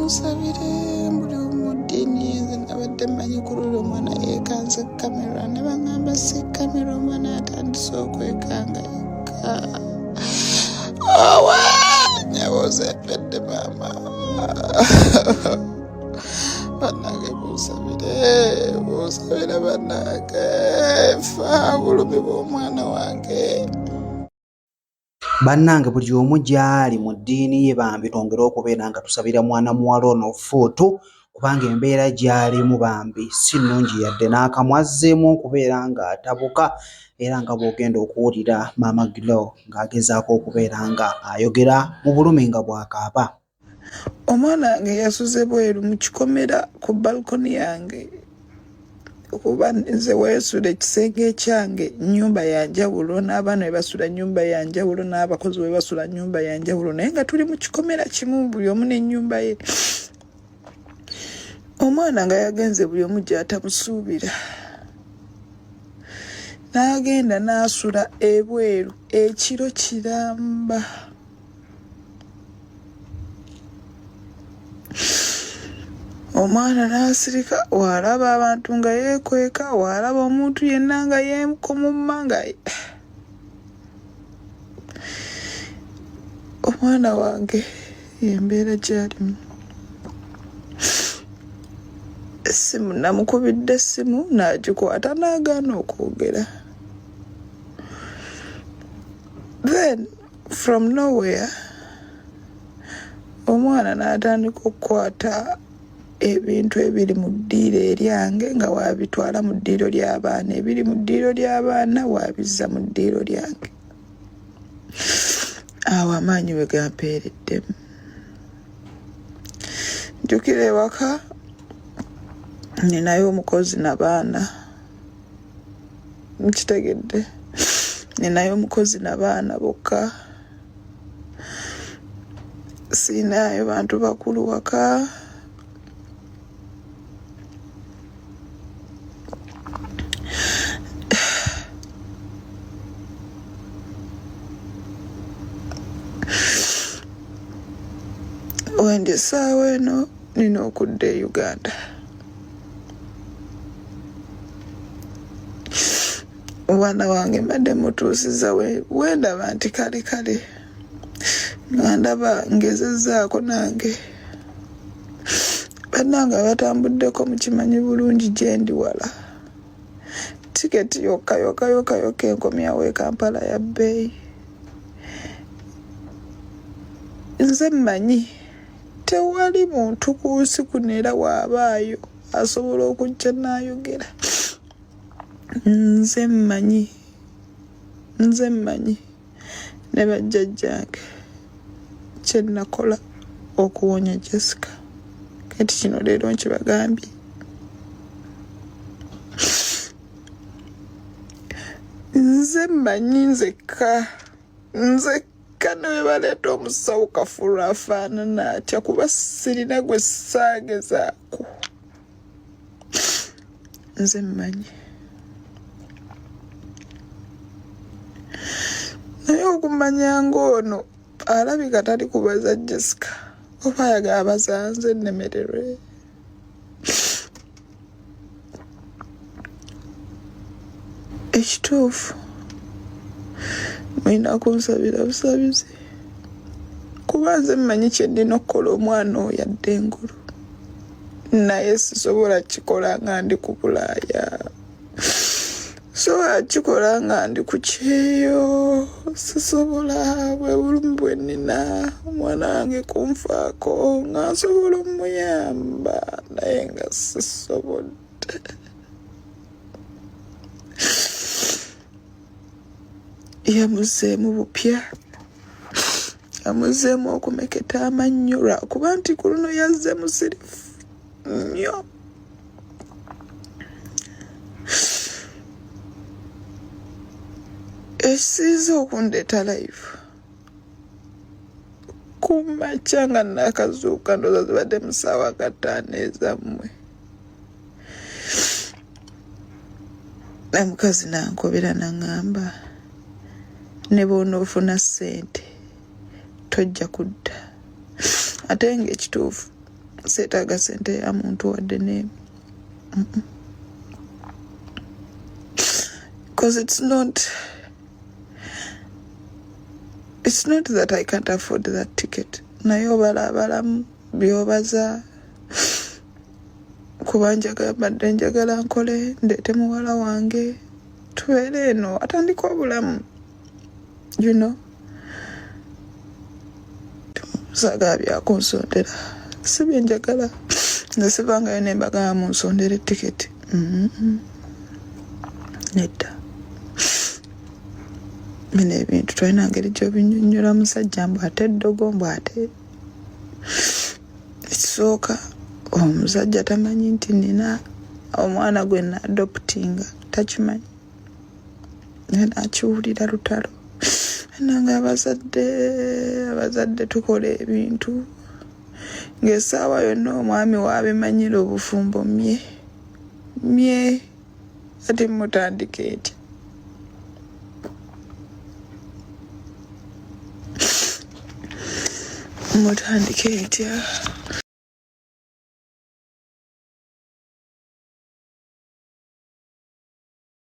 munsabire buli omuddiini nze nabadde mmanyi kulula omwana yeekanze kamera ne baŋŋamba si kamera omwana atandise okwekanga yekka. Owa nyabuuza empedde maama. Bannange bunsabire bannange fa bulumi bw'omwana wange. Bannange buli omu gy'ali mu ddiini ye bambi twongere okubeera nga tusabira mwana muwala ono Fuutu kubanga embeera gy'alimu bambi si nnungi yadde n'akamwa azzeemu okubeera ng'atabuka era nga bw'ogenda okuwulira Maama Glo ng'agezaako okubeera nga ayogera mu bulumi nga bw'akaaba. Omwana wange yasuze bweru mu kikomera ku balkoni yange kuba nze weesula ekisenge ekyange nnyumba ya njawulo n'abaana we basula nnyumba ya njawulo n'abakozi we basula nnyumba ya njawulo naye nga tuli mu kikomera kimu buli omu n'ennyumba ye. Omwana nga yagenze buli omu gy'atamusuubira n'agenda n'asula ebweru ekiro kiramba. Omwana n'asirika w'alaba abantu nga yeekweka w'alaba omuntu yenna nga yeekomumma nga omwana wange embeera gy'alimu. Essimu namukubidde essimu n'agikwata n'agaana okwogera. Then from nowhere omwana n'atandika okukwata ebintu ebiri mu ddiiro eryange nga waabitwala mu ddiiro ly'abaana, ebiri mu ddiiro ly'abaana waabizza mu ddiiro lyange. Awo amaanyi we gampeereddemu. Njukira ewaka ninayo omukozi n'abaana, mukitegedde, ninayo omukozi n'abaana bokka, siinayo bantu bakulu waka. Wendi essaawa eno nina okudda e Uganda. Omwana wange mbadde mutuusiza wendaba nti kale nga ndaba ngezezzaako nange. Bannange abatambuddeko mukimanyi bulungi gye ndi wala. Tiketi yokka enkomyawo e Kampala ya bbeeyi. Nze mmanyi tewali muntu ku nsi kuno era waabaayo asobola okujja n'ayogera. Nze mmanyi ne bajjajjange kye nakola okuwonya Jessica. Kati kino leero nkibagambye. Nze mmanyi nzekka ne baleeta omusawo Kafulu afaanana atya kuba sirina gwe saagezaako. Nze mmanyi. Naye okumanya ng'ono alabika tali kubaza Jessica oba ayagala abaza nze nnemererwe. Ekituufu mulina kunsabira busabizi kuba nze mmanyi kye ndina okukola omwana oyo adde engulu, naye sisobola kikola nga ndi ku Bulaaya, sobola kikola nga ndi ku kyeyo, sisobola. Bwe bulumi bwe nnina omwana wange kunfaako nga nsobola omuyamba naye nga sisobodde. Yamuzeemu bupya, yamuzeemu okumeketa amannyo lwakuba nti ku luno yazze musirifu nnyo. Ekisiize okundeeta live kumakya nga nakazuuka ndowooza zibadde mu ssaawa nga 5 ezammwe. Omukazi nankobera naŋŋamba ne bw'onoofuna ssente tojja kudda. Ate ng'ekituufu seetaaga sente ya muntu wadde n'emu. Because it's not that I can't afford that ticket. Naye obala abalamu byobaza kuba mbadde njagala nkole ndeete muwala wange tubeere eno atandika obulamu, you know. Saagala byakunsondera, si bye njagala. Nesibangayo ne mbagamba munsondere tiketi. Nedda. Bino ebintu tulina ngeri gy'obinnyonnyola musajja mbu ate eddogo mbu ate. Ekisooka omusajja tamanyi nti nina omwana gwe naadoptinga, takimanyi. Nakiwulira lutalo. Nanga abazadde tukola ebintu ng'essaawa yonna omwami waabimanyira obufumbo mye ati mutandika etya. Mutandika etya.